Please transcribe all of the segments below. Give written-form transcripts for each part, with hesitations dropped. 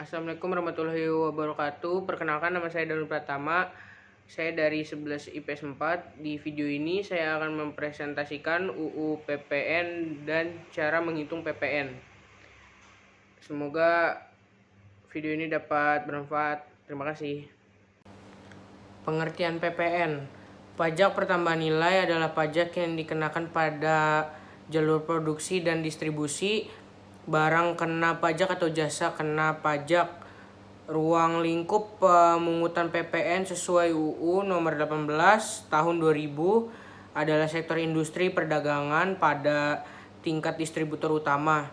Assalamualaikum warahmatullahi wabarakatuh. Perkenalkan, nama saya Danu Pratama. Saya dari 11 IPS 4. Di video ini saya akan mempresentasikan UU PPN dan cara menghitung PPN. Semoga video ini dapat bermanfaat. Terima kasih. Pengertian PPN. Pajak pertambahan nilai adalah pajak yang dikenakan pada jalur produksi dan distribusi. Barang kena pajak atau jasa kena pajak. Ruang lingkup pemungutan PPN sesuai UU nomor 18 tahun 2000 adalah sektor industri perdagangan pada tingkat distributor utama,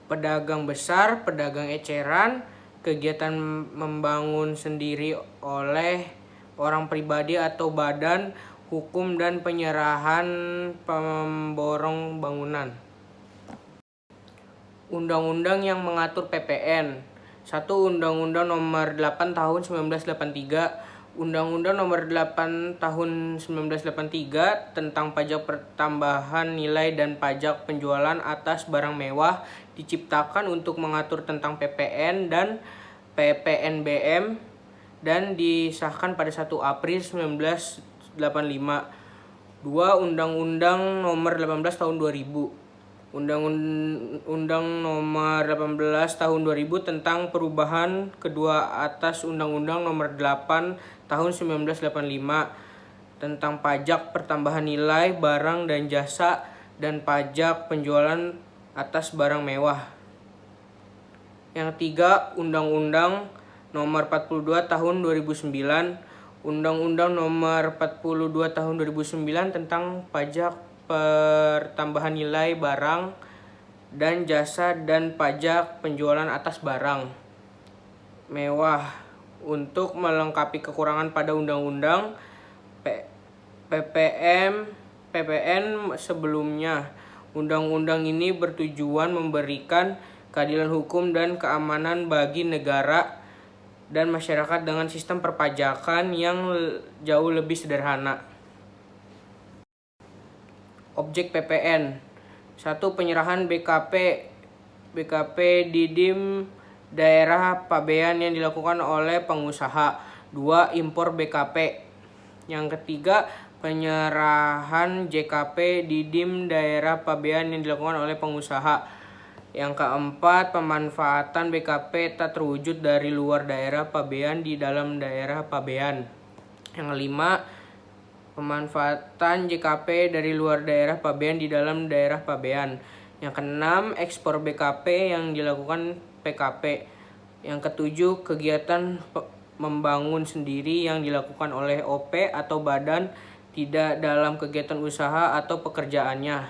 pedagang besar, pedagang eceran, kegiatan membangun sendiri oleh orang pribadi atau badan hukum, dan penyerahan pemborong bangunan. Undang-undang yang mengatur PPN. 1. Undang-Undang Nomor 8 Tahun 1983. Undang-Undang Nomor 8 Tahun 1983 tentang pajak pertambahan nilai dan pajak penjualan atas barang mewah diciptakan untuk mengatur tentang PPN dan PPNBM dan disahkan pada 1 April 1985. 2. Undang-Undang Nomor 18 Tahun 2000. Undang-Undang Nomor 18 Tahun 2000 tentang perubahan kedua atas Undang-Undang Nomor 8 Tahun 1985 tentang pajak pertambahan nilai barang dan jasa dan pajak penjualan atas barang mewah. Yang 3. Undang-Undang Nomor 42 Tahun 2009. Undang-Undang Nomor 42 Tahun 2009 tentang pajak pertambahan nilai barang dan jasa dan pajak penjualan atas barang mewah untuk melengkapi kekurangan pada undang-undang PPN sebelumnya. Undang-undang ini bertujuan memberikan keadilan hukum dan keamanan bagi negara dan masyarakat dengan sistem perpajakan yang jauh lebih sederhana. Objek PPN. 1. Penyerahan BKP Didim daerah pabean yang dilakukan oleh pengusaha. 2. Impor BKP. Yang ketiga, penyerahan JKP Didim daerah pabean yang dilakukan oleh pengusaha. Yang keempat, pemanfaatan BKP tak terwujud dari luar daerah pabean di dalam daerah pabean. Yang kelima, pemanfaatan JKP dari luar daerah pabean di dalam daerah pabean. Yang keenam, ekspor BKP yang dilakukan PKP. Yang ketujuh, kegiatan membangun sendiri yang dilakukan oleh OP atau badan tidak dalam kegiatan usaha atau pekerjaannya.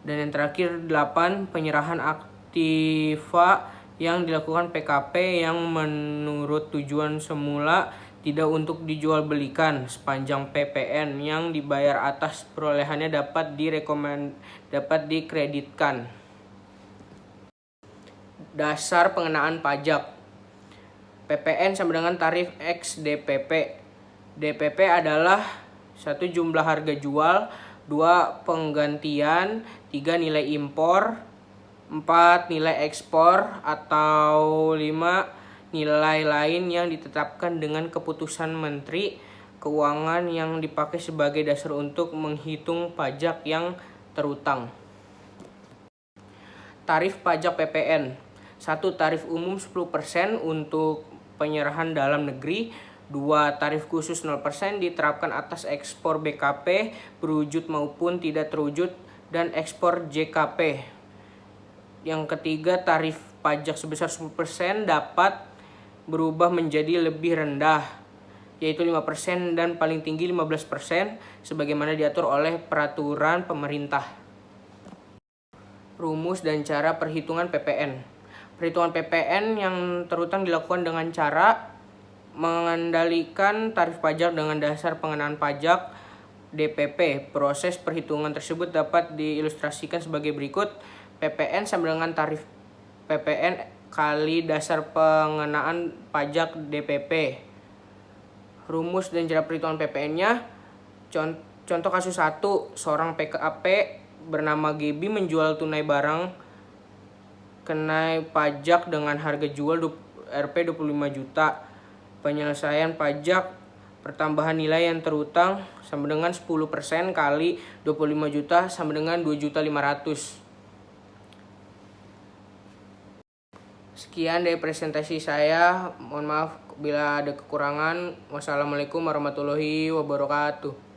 Dan yang terakhir, 8, penyerahan aktiva yang dilakukan PKP yang menurut tujuan semula tidak untuk dijual belikan sepanjang PPN yang dibayar atas perolehannya dapat dikreditkan. Dasar pengenaan pajak. PPN sama dengan tarif X DPP. DPP adalah 1. Jumlah harga jual, 2. Penggantian, 3. Nilai impor, 4. Nilai ekspor, atau 5. Nilai lain yang ditetapkan dengan keputusan Menteri Keuangan yang dipakai sebagai dasar untuk menghitung pajak yang terutang. Tarif pajak PPN. 1. Tarif umum 10% untuk penyerahan dalam negeri. 2. Tarif khusus 0% diterapkan atas ekspor BKP berwujud maupun tidak terwujud dan ekspor JKP. Yang ketiga, tarif pajak sebesar 10% dapat berubah menjadi lebih rendah, yaitu 5% dan paling tinggi 15% sebagaimana diatur oleh peraturan pemerintah. Rumus dan cara perhitungan PPN. Perhitungan PPN yang terutang dilakukan dengan cara mengendalikan tarif pajak dengan dasar pengenaan pajak DPP. Proses perhitungan tersebut dapat diilustrasikan sebagai berikut. PPN sama dengan tarif PPN kali dasar pengenaan pajak DPP. Rumus dan cara perhitungan PPN-nya. Contoh kasus 1, seorang PKP bernama GB menjual tunai barang kenai pajak dengan harga jual Rp 25 juta. Penyelesaian pajak pertambahan nilai yang terutang sama dengan 10% kali 25 juta sama dengan 2.500.000. Sekian dari presentasi saya. Mohon maaf bila ada kekurangan. Wassalamualaikum warahmatullahi wabarakatuh.